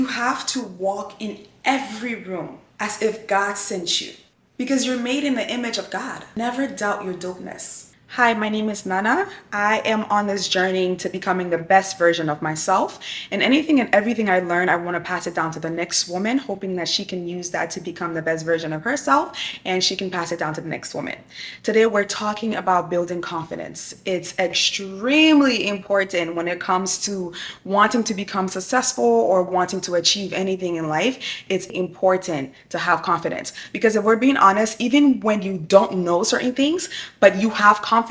You have to walk in every room as if God sent you because you're made in the image of God. Never doubt your dopeness. Hi, my name is Nana. I am on this journey to becoming the best version of myself. And anything and everything I learn, I want to pass it down to the next woman, hoping that she can use that to become the best version of herself and she can pass it down to the next woman. Today, we're talking about building confidence. It's extremely important when it comes to wanting to become successful or wanting to achieve anything in life. It's important to have confidence because if we're being honest, even when you don't know certain things, but you have confidence,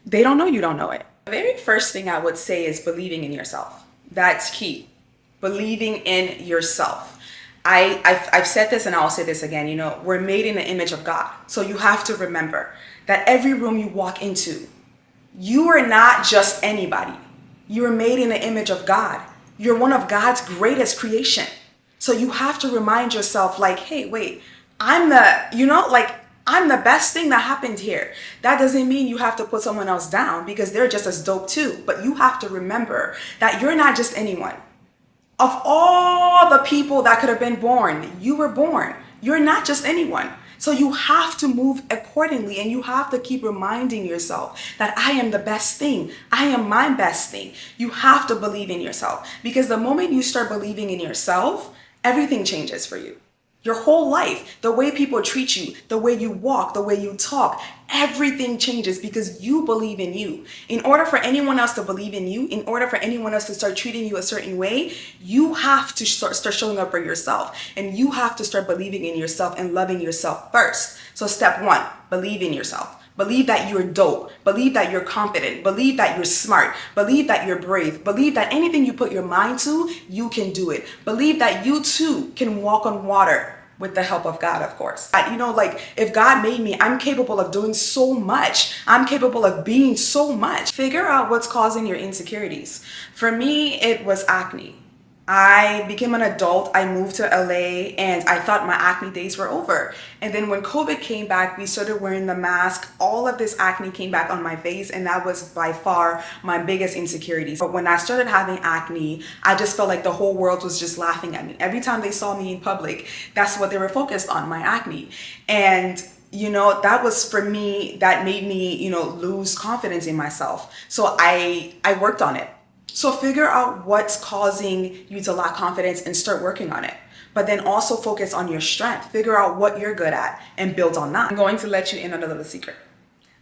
they don't know you don't know it. The very first thing I would say is believing in yourself. That's key. Believing in yourself. I've said this and I'll say this again, we're made in the image of God. So you have to remember that every room you walk into, you are not just anybody. You are made in the image of God. You're one of God's greatest creation. So you have to remind yourself like, hey, wait, I'm the best thing that happened here. That doesn't mean you have to put someone else down because they're just as dope too. But you have to remember that you're not just anyone. Of all the people that could have been born, you were born. You're not just anyone. So you have to move accordingly and you have to keep reminding yourself that I am the best thing. I am my best thing. You have to believe in yourself because the moment you start believing in yourself, everything changes for you. Your whole life, the way people treat you, the way you walk, the way you talk, everything changes because you believe in you. In order for anyone else to believe in you, in order for anyone else to start treating you a certain way, you have to start showing up for yourself and you have to start believing in yourself and loving yourself first. So step one, believe in yourself. Believe that you're dope. Believe that you're confident. Believe that you're smart. Believe that you're brave. Believe that anything you put your mind to, you can do it. Believe that you too can walk on water with the help of God, of course. If God made me, I'm capable of doing so much. I'm capable of being so much. Figure out what's causing your insecurities. For me, it was acne. I became an adult, I moved to LA, and I thought my acne days were over. And then when COVID came back, we started wearing the mask. All of this acne came back on my face, and that was by far my biggest insecurities. But when I started having acne, I just felt like the whole world was just laughing at me. Every time they saw me in public, that's what they were focused on, my acne. And that was for me, that made me, lose confidence in myself. So I worked on it. So figure out what's causing you to lack confidence and start working on it. But then also focus on your strength. Figure out what you're good at and build on that. I'm going to let you in on a little secret.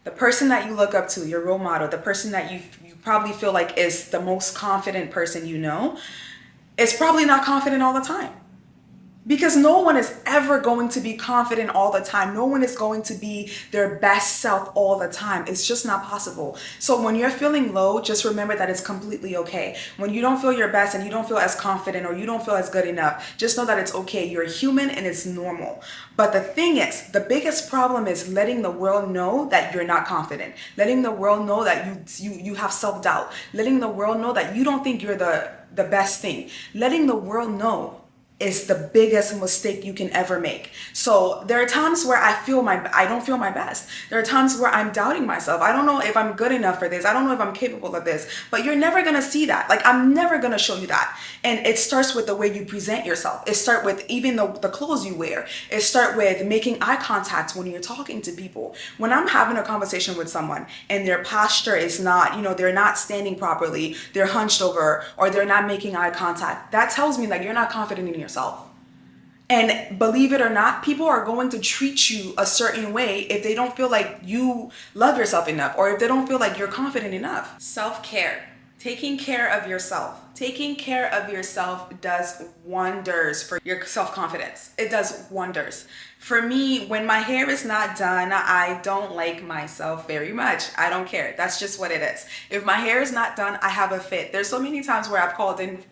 The person that you look up to, your role model, the person that you probably feel like is the most confident person you know, is probably not confident all the time. Because no one is ever going to be confident all the time. No one is going to be their best self all the time. It's just not possible. So when you're feeling low, just remember that it's completely okay. When you don't feel your best and you don't feel as confident or you don't feel as good enough, just know that it's okay. You're human and it's normal. But the thing is, the biggest problem is letting the world know that you're not confident. Letting the world know that you have self-doubt. Letting the world know that you don't think you're the best thing. Letting the world know is the biggest mistake you can ever make. So there are times where I don't feel my best. There are times where I'm doubting myself. I don't know if I'm good enough for this. I don't know if I'm capable of this. But you're never gonna see that. I'm never gonna show you that. And it starts with the way you present yourself. It starts with even the clothes you wear. It starts with making eye contact when you're talking to people. When I'm having a conversation with someone and their posture is not, they're not standing properly, they're hunched over, or they're not making eye contact, that tells me that you're not confident in yourself. And believe it or not, people are going to treat you a certain way if they don't feel like you love yourself enough or if they don't feel like you're confident enough. Self-care, taking care of yourself. Taking care of yourself does wonders for your self-confidence. It does wonders. For me, when my hair is not done, I don't like myself very much. I don't care. That's just what it is. If my hair is not done, I have a fit. There's so many times where I've called in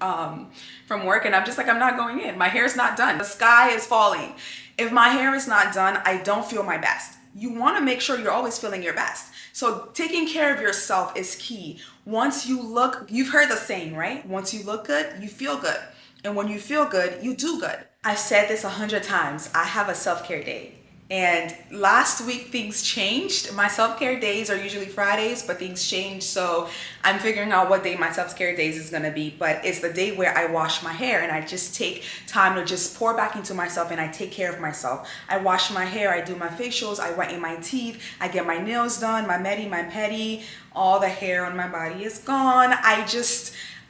from work and I'm just like, I'm not going in. My hair is not done. The sky is falling. If my hair is not done, I don't feel my best. You want to make sure you're always feeling your best. So taking care of yourself is key. Once you look, you've heard the saying, right? Once you look good, you feel good. And when you feel good, you do good. I've said this 100 times. I have a self-care day And last week things changed. My self-care days are usually Fridays, but things changed. So I'm figuring out what day my self-care days is gonna be. But it's the day where I wash my hair and I just take time to just pour back into myself and I take care of myself. I wash my hair, I do my facials, I whiten my teeth, I get my nails done, my medi, my pedi, all the hair on my body is gone.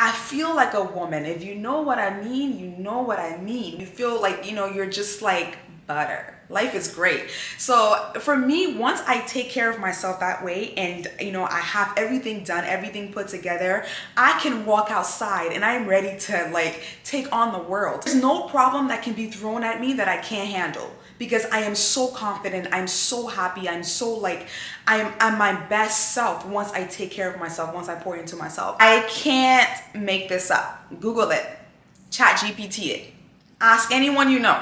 I feel like a woman. If you know what I mean, you know what I mean. You feel like, you're just like butter. Life is great. So for me, once I take care of myself that way and, I have everything done, everything put together, I can walk outside and I'm ready to take on the world. There's no problem that can be thrown at me that I can't handle. Because I am so confident, I'm so happy, I'm my best self once I take care of myself, once I pour into myself. I can't make this up. Google it, chat GPT it, ask anyone you know.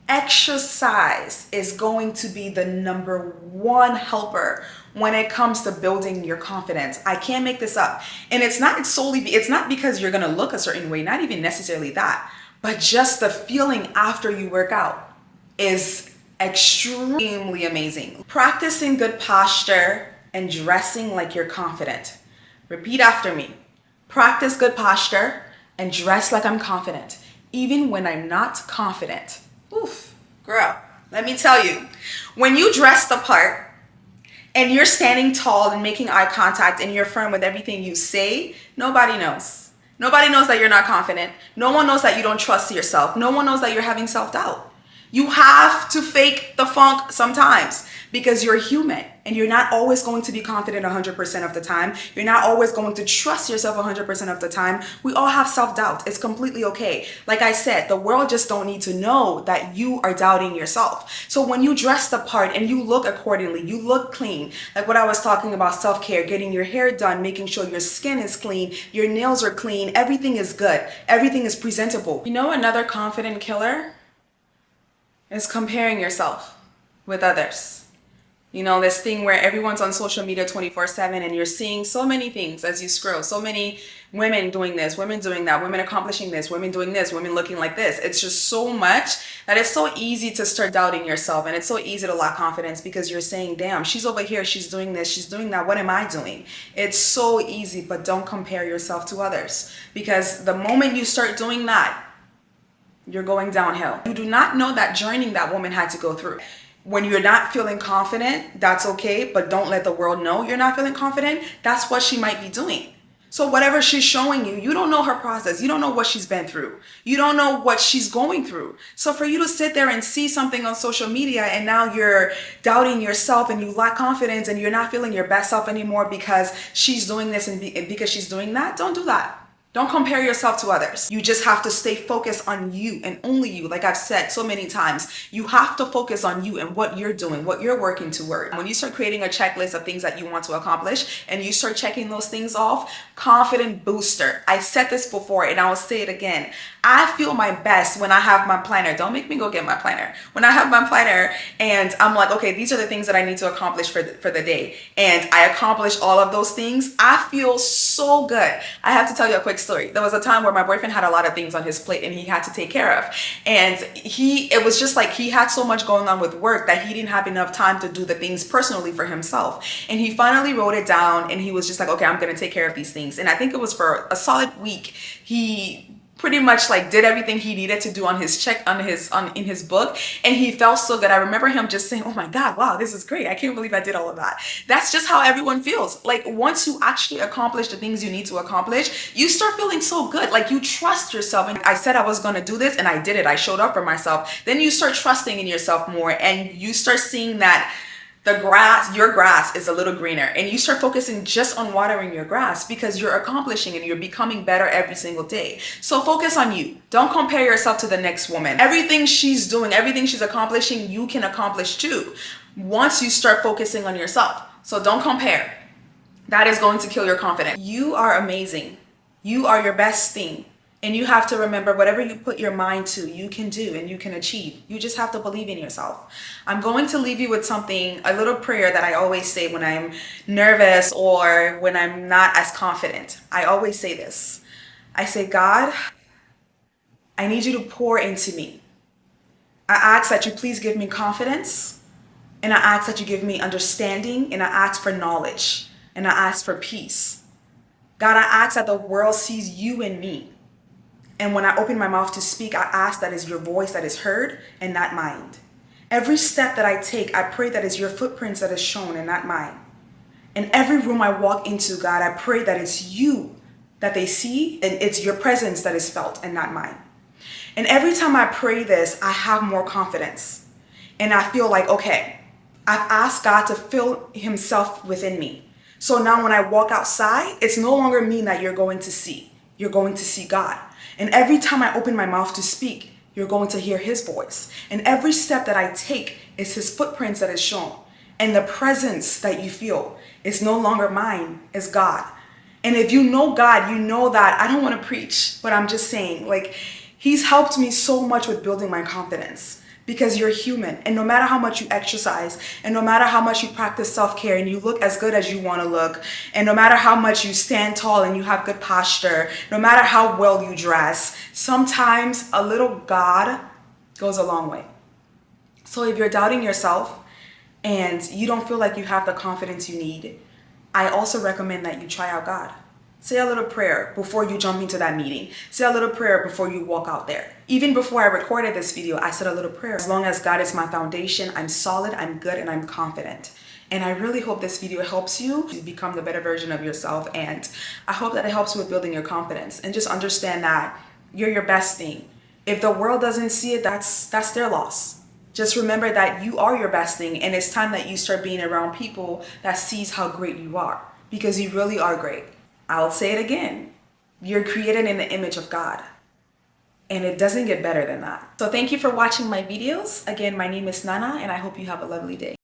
Exercise is going to be the number one helper when it comes to building your confidence. I can't make this up. And it's not because you're gonna look a certain way, not even necessarily that, but just the feeling after you work out is extremely amazing. Practicing good posture and dressing like you're confident. Repeat after me. Practice good posture and dress like I'm confident, even when I'm not confident. Oof, girl, let me tell you, when you dress the part and you're standing tall and making eye contact and you're firm with everything you say, nobody knows. Nobody knows that you're not confident. No one knows that you don't trust yourself. No one knows that you're having self-doubt. You have to fake the funk sometimes because you're human and you're not always going to be confident 100% of the time. You're not always going to trust yourself 100% of the time. We all have self-doubt. It's completely okay. Like I said, the world just don't need to know that you are doubting yourself. So when you dress the part and you look accordingly, you look clean, like what I was talking about, self-care, getting your hair done, making sure your skin is clean, your nails are clean, everything is good, everything is presentable. Another confident killer is comparing yourself with others. This thing where everyone's on social media 24/7 and you're seeing so many things as you scroll, so many women doing this, women doing that, women accomplishing this, women doing this, women looking like this. It's just so much that it's so easy to start doubting yourself, and it's so easy to lack confidence because you're saying, damn, she's over here, she's doing this, she's doing that, what am I doing? It's so easy, but don't compare yourself to others, because the moment you start doing that, you're going downhill. You do not know that journey that woman had to go through. When you're not feeling confident, that's okay, but don't let the world know you're not feeling confident. That's what she might be doing. So whatever she's showing you, you don't know her process. You don't know what she's been through. You don't know what she's going through. So for you to sit there and see something on social media and now you're doubting yourself and you lack confidence and you're not feeling your best self anymore because she's doing this and because she's doing that, don't do that. Don't compare yourself to others. You just have to stay focused on you and only you. Like I've said so many times, you have to focus on you and what you're doing, what you're working toward. When you start creating a checklist of things that you want to accomplish and you start checking those things off, confident booster. I said this before and I will say it again. I feel my best when I have my planner. Don't make me go get my planner. When I have my planner and I'm like, okay, these are the things that I need to accomplish for the day. And I accomplish all of those things. I feel so good. I have to tell you a quick story. There was a time where my boyfriend had a lot of things on his plate and he had to take care of. And it was just like he had so much going on with work that he didn't have enough time to do the things personally for himself. And he finally wrote it down and he was just like, okay, I'm going to take care of these things. And I think it was for a solid week. He pretty much did everything he needed to do on his in his book, and he felt so good. I remember him just saying, oh my God, wow, this is great. I can't believe I did all of that. That's just how everyone feels. Like once you actually accomplish the things you need to accomplish, you start feeling so good. Like you trust yourself. And I said I was going to do this and I did it. I showed up for myself. Then you start trusting in yourself more and you start seeing that your grass is a little greener, and you start focusing just on watering your grass because you're accomplishing and you're becoming better every single day. So focus on you. Don't compare yourself to the next woman. Everything she's doing, everything she's accomplishing, you can accomplish too once you start focusing on yourself. So don't compare. That is going to kill your confidence. You are amazing. You are your best thing. And you have to remember, whatever you put your mind to, you can do and you can achieve. You just have to believe in yourself. I'm going to leave you with something, a little prayer that I always say when I'm nervous or when I'm not as confident. I always say this. I say, God, I need you to pour into me. I ask that you please give me confidence, and I ask that you give me understanding, and I ask for knowledge, and I ask for peace. God, I ask that the world sees you in me. And when I open my mouth to speak, I ask that is your voice that is heard and not mine. Every step that I take, I pray that it's your footprints that is shown and not mine. In every room I walk into, God, I pray that it's you that they see and it's your presence that is felt and not mine. And every time I pray this, I have more confidence. And I feel like, okay, I've asked God to fill himself within me. So now when I walk outside, it's no longer me that you're going to see. You're going to see God. And every time I open my mouth to speak, you're going to hear his voice. And every step that I take is his footprints that is shown. And the presence that you feel is no longer mine, it's God. And if you know God, you know that I don't want to preach, but I'm just saying, like, he's helped me so much with building my confidence. Because you're human, and no matter how much you exercise, and no matter how much you practice self-care and you look as good as you want to look, and no matter how much you stand tall and you have good posture, no matter how well you dress, sometimes a little God goes a long way. So if you're doubting yourself and you don't feel like you have the confidence you need, I also recommend that you try out God. Say a little prayer before you jump into that meeting. Say a little prayer before you walk out there. Even before I recorded this video, I said a little prayer. As long as God is my foundation, I'm solid, I'm good, and I'm confident. And I really hope this video helps you to become the better version of yourself. And I hope that it helps you with building your confidence. And just understand that you're your best thing. If the world doesn't see it, that's their loss. Just remember that you are your best thing. And it's time that you start being around people that sees how great you are. Because you really are great. I'll say it again. You're created in the image of God. And it doesn't get better than that. So thank you for watching my videos. Again, my name is Nana, and I hope you have a lovely day.